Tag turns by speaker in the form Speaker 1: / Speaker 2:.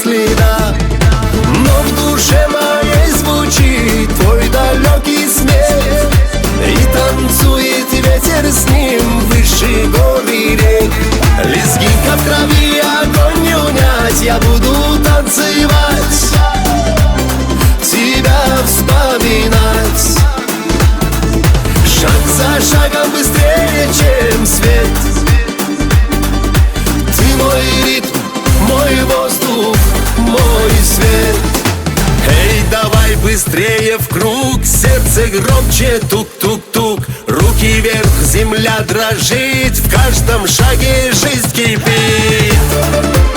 Speaker 1: следа. Но в душе моей звучит твой далекий смех, и танцует ветер с ним выше гор и рек. Лезгинка в крови, огонь не унять, я буду танцевать, тебя вспоминать. Шаг за шагом быстрее, чем свет. Ты мой ритм, мой воздух, мой свет. Эй, давай быстрее в круг, сердце громче тук-тук-тук. Руки вверх, земля дрожит, в каждом шаге жизнь кипит.